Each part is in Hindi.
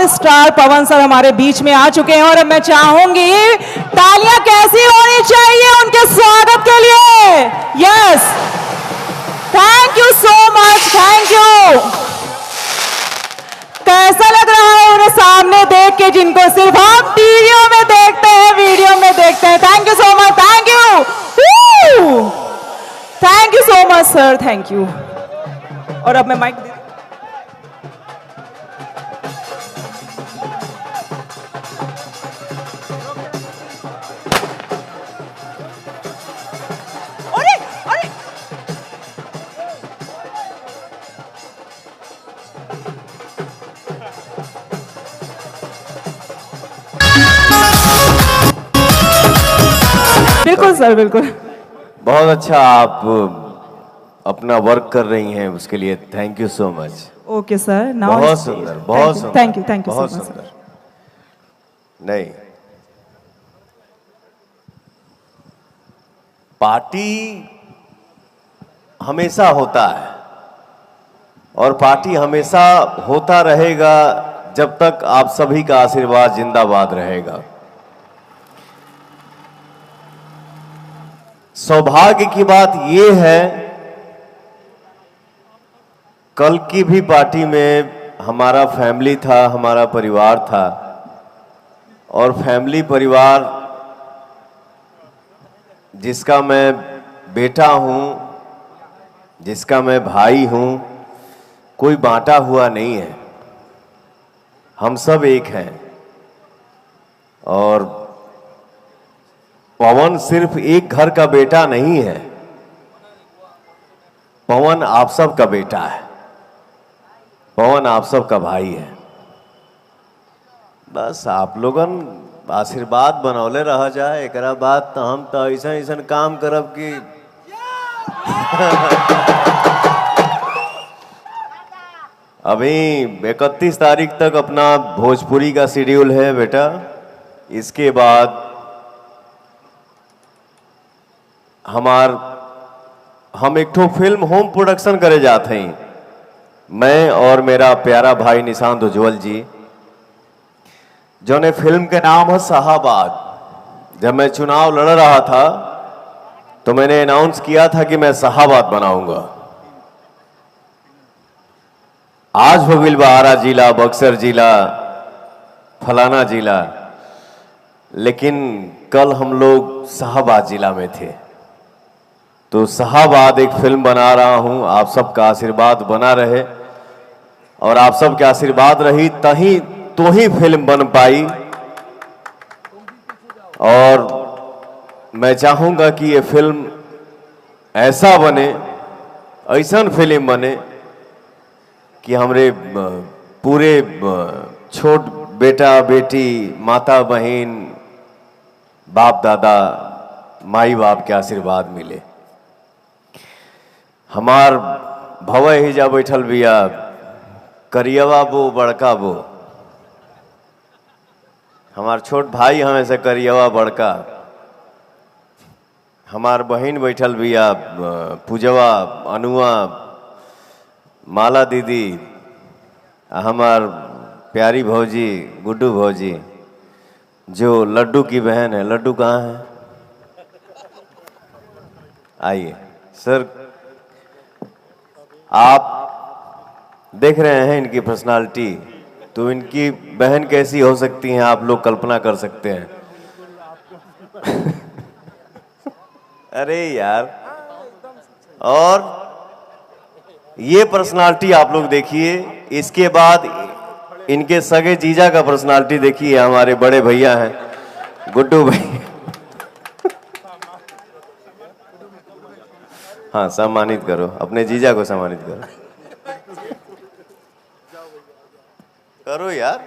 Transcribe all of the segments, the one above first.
स्टार पवन सर हमारे बीच में आ चुके हैं और अब मैं चाहूंगी तालियां कैसी होनी चाहिए उनके स्वागत के लिए। Yes, thank you so much, thank you. कैसा लग रहा है उन्हें सामने देख के, जिनको सिर्फ हम टीवियों में देखते हैं, वीडियो में देखते हैं। Thank you so much, thank you, thank you so much sir, thank you. और अब मैं माइक दे बिल्कुल सर, बिल्कुल। बहुत अच्छा आप अपना वर्क कर रही हैं, उसके लिए thank you so much. Okay sir, बहुत सुंदर, बहुत सुंदर, थैंक यू, थैंक यू बहुत सो मच सुंदर। नहीं, पार्टी हमेशा होता है और पार्टी हमेशा होता रहेगा जब तक आप सभी का आशीर्वाद जिंदाबाद रहेगा। सौभाग्य की बात यह है, कल की भी पार्टी में हमारा फैमिली था, हमारा परिवार था और फैमिली परिवार जिसका मैं बेटा हूं, जिसका मैं भाई हूं, कोई बांटा हुआ नहीं है, हम सब एक हैं। और पवन सिर्फ एक घर का बेटा नहीं है, पवन आप सब का बेटा है, पवन आप सब का भाई है। बस आप लोगन आशीर्वाद बनौले रह जाए, एकरा बाद तो हम तो ऐसा ऐसा काम करब कि अभी 31 तारीख तक अपना भोजपुरी का शेड्यूल है बेटा। इसके बाद हम एक ठो फिल्म होम प्रोडक्शन करे जाते हैं, मैं और मेरा प्यारा भाई निशांत उज्जवल जी, जो ने फिल्म के नाम है शाहाबाद। जब मैं चुनाव लड़ रहा था तो मैंने अनाउंस किया था कि मैं शाहाबाद बनाऊंगा। आज हो गई आरा जिला, बक्सर जिला, फलाना जिला, लेकिन कल हम लोग शाहाबाद जिला में थे। तो शाहाबाद एक फिल्म बना रहा हूं, आप सबका आशीर्वाद बना रहे और आप सबके आशीर्वाद रही तही तो ही फिल्म बन पाई। और मैं चाहूंगा कि ये फिल्म ऐसा बने, ऐसा फिल्म बने कि हमरे पूरे छोट बेटा बेटी, माता बहन, बाप दादा, माई बाप के आशीर्वाद मिले। हमार भवे ही जा बैठल बिया, करियवा बो बड़का बो, हमार छोट भाई हमें से करियवा बड़का, हमार बहन बैठल बिया, पूजवा, अनुआ, माला दीदी, हमार प्यारी भौजी, गुड्डू भौजी, जो लड्डू की बहन है। लड्डू कहाँ है? आइए सर, आप देख रहे हैं इनकी पर्सनालिटी, तो इनकी बहन कैसी हो सकती हैं आप लोग कल्पना कर सकते हैं। अरे यार, और ये पर्सनालिटी आप लोग देखिए, इसके बाद इनके सगे जीजा का पर्सनालिटी देखिए, हमारे बड़े भैया हैं गुड्डू भाई। हाँ, सम्मानित करो अपने जीजा को, सम्मानित करो, करो यार।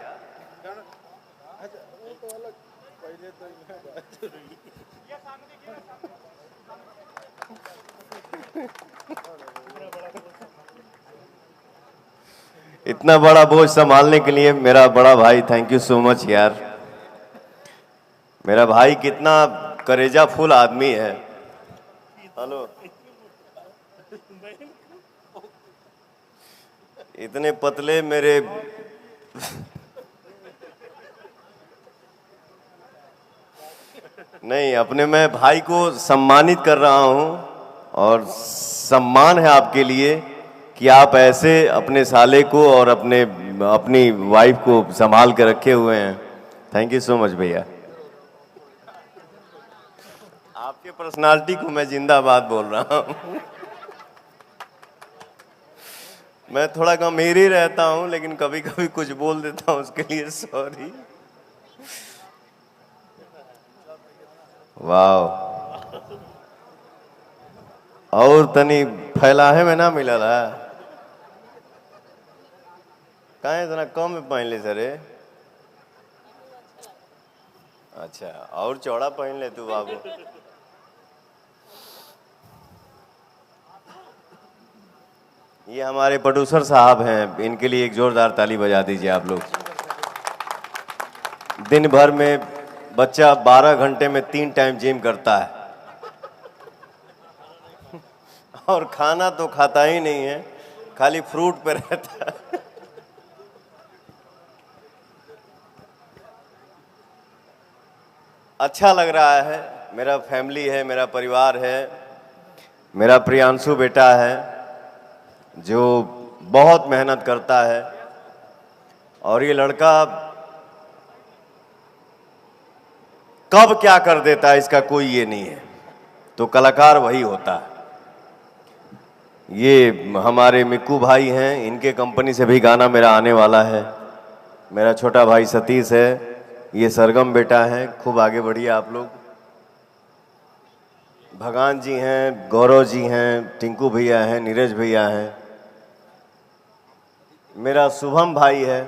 इतना बड़ा बोझ संभालने के लिए मेरा बड़ा भाई, थैंक यू सो मच यार। मेरा भाई कितना करेजा फुल आदमी है। हेलो, इतने पतले मेरे नहीं, अपने मैं भाई को सम्मानित कर रहा हूं और सम्मान है आपके लिए कि आप ऐसे अपने साले को और अपनी वाइफ को संभाल के रखे हुए हैं। थैंक यू सो मच भैया। आपके पर्सनालिटी को मैं जिंदाबाद बोल रहा हूं। मैं थोड़ा गंभीर ही रहता हूं, लेकिन कभी कभी कुछ बोल देता हूं, उसके लिए सॉरी। वाह, और तनी फैलाहे में ना मिलल है। काहे इतना कम में पहन ले सरे? अच्छा, और चौड़ा पहन ले तू बाबू। ये हमारे प्रोड्यूसर साहब हैं, इनके लिए एक जोरदार ताली बजा दीजिए आप लोग। दिन भर में बच्चा 12 घंटे में 3 टाइम जिम करता है और खाना तो खाता ही नहीं है, खाली फ्रूट पे रहता है। अच्छा लग रहा है, मेरा फैमिली है, मेरा परिवार है, मेरा प्रियांशु बेटा है जो बहुत मेहनत करता है, और ये लड़का कब क्या कर देता है इसका कोई ये नहीं है, तो कलाकार वही होता है। ये हमारे मिक्कू भाई हैं, इनके कंपनी से भी गाना मेरा आने वाला है। मेरा छोटा भाई सतीश है, ये सरगम बेटा है, खूब आगे बढ़िए आप लोग। भगवान जी हैं, गौरव जी हैं, टिंकू भैया हैं, नीरज भैया हैं, मेरा शुभम भाई है,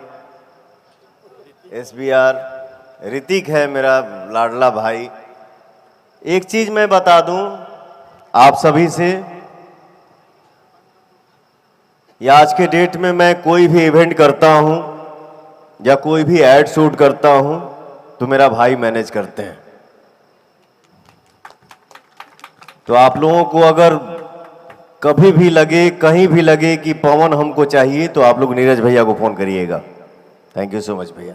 SBR, ऋतिक है मेरा लाडला भाई। एक चीज मैं बता दूं आप सभी से, या आज के डेट में मैं कोई भी इवेंट करता हूं या कोई भी एड शूट करता हूं तो मेरा भाई मैनेज करते हैं। तो आप लोगों को अगर कभी भी लगे, कहीं भी लगे कि पवन हमको चाहिए, तो आप लोग नीरज भैया को फोन करिएगा। थैंक यू सो मच भैया।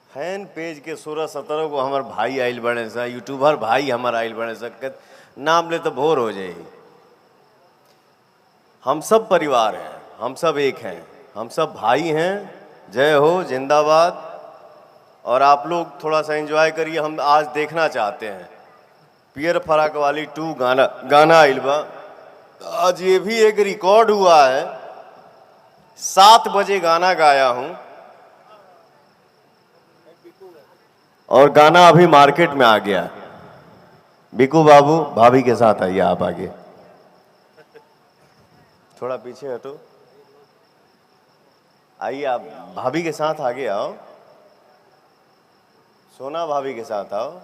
फैन पेज के 16-17 को हमारे भाई आइल बने सा, यूट्यूबर भाई हमारा आइल बने सा, नाम ले तो भोर हो जाए। हम सब परिवार हैं, हम सब एक हैं, हम सब भाई हैं। जय हो, जिंदाबाद। और आप लोग थोड़ा सा एंजॉय करिए, हम आज देखना चाहते हैं पियर फराक वाली 2 गाना आइल बा। आज ये भी एक रिकॉर्ड हुआ है, 7 बजे गाना गाया हूं और गाना अभी मार्केट में आ गया। बिकू बाबू, भाभी के साथ आइए, आप आगे थोड़ा पीछे हटो, आइए आप भाभी के साथ आगे आओ, सोना भाभी के साथ आओ,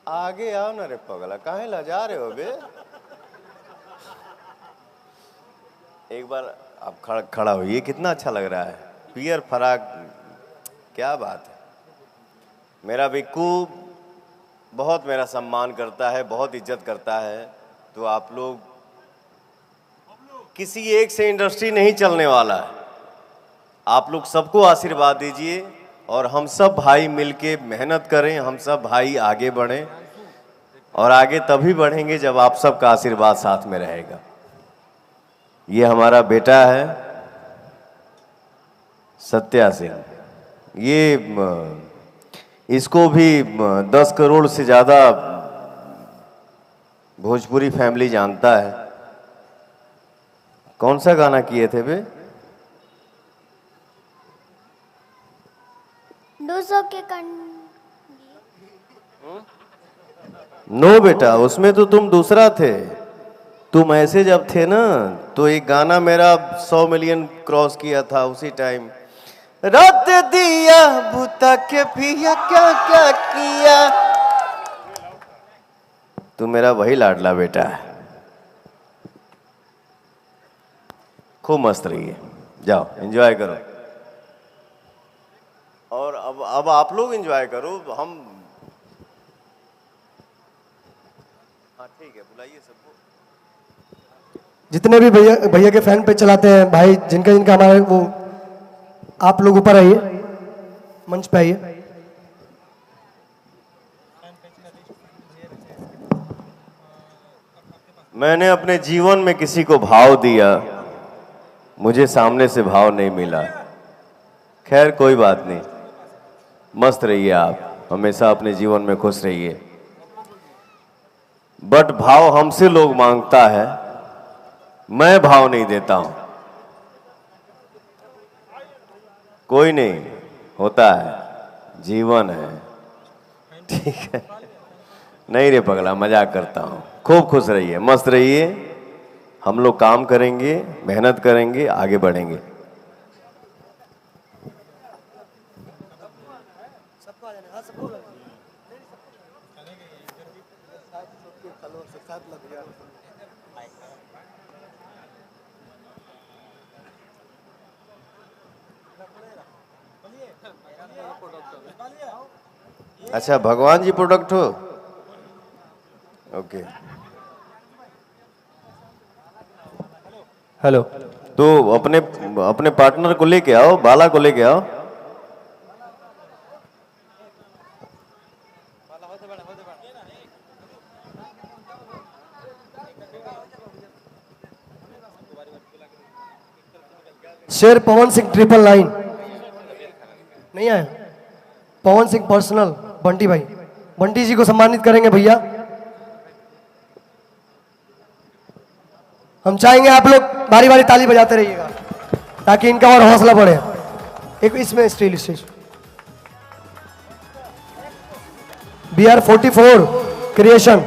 आगे आओ ना रे पगला, काहे लजा रहे हो बे? एक बार आप खड़ा होइए, कितना अच्छा लग रहा है, पियर फराक, क्या बात है। मेरा बिक्कू बहुत मेरा सम्मान करता है, बहुत इज्जत करता है। तो आप लोग, किसी एक से इंडस्ट्री नहीं चलने वाला है, आप लोग सबको आशीर्वाद दीजिए और हम सब भाई मिलके मेहनत करें, हम सब भाई आगे बढ़ें, और आगे तभी बढ़ेंगे जब आप सबका आशीर्वाद साथ में रहेगा। ये हमारा बेटा है सत्या सिंह, ये इसको भी 10 करोड़ से ज़्यादा भोजपुरी फैमिली जानता है। कौन सा गाना किए थे बे? 200 के नो बेटा, उसमें तो तुम दूसरा थे। तुम ऐसे जब थे ना, तो एक गाना मेरा 100 मिलियन क्रॉस किया था उसी टाइम। रात दिया भूता के पिया, क्या क्या किया। तू मेरा वही लाडला बेटा है। खूब मस्त रहिए, जाओ एंजॉय करो। और अब आप लोग एंजॉय करो। हम, हाँ ठीक है, बुलाइए सबको। जितने भी भैया भैया के फैन पेज चलाते हैं भाई, जिनका जिनका हमारे वो, आप लोग ऊपर आइए, मंच पे आइए। मैंने अपने जीवन में किसी को भाव दिया, मुझे सामने से भाव नहीं मिला। खैर कोई बात नहीं, मस्त रहिए आप, हमेशा अपने जीवन में खुश रहिए। बट भाव हमसे लोग मांगता है, मैं भाव नहीं देता हूं। कोई नहीं, होता है, जीवन है, ठीक है। नहीं रे पगला, मजाक करता हूं। खूब खुश रहिए, मस्त रहिए। हम लोग काम करेंगे, मेहनत करेंगे, आगे बढ़ेंगे। अच्छा, भगवान जी प्रोडक्ट हो? ओके। हेलो, तो अपने पार्टनर को लेके आओ, बाला को लेके आओ। शेर पवन सिंह 999 नहीं आए। पवन सिंह पर्सनल, बंटी भाई, बंटी जी को सम्मानित करेंगे भैया। हम चाहेंगे आप लोग बारी बारी ताली बजाते रहिएगा ताकि इनका और हौसला बढ़े। एक इसमें स्टील स्टेज BR44 क्रिएशन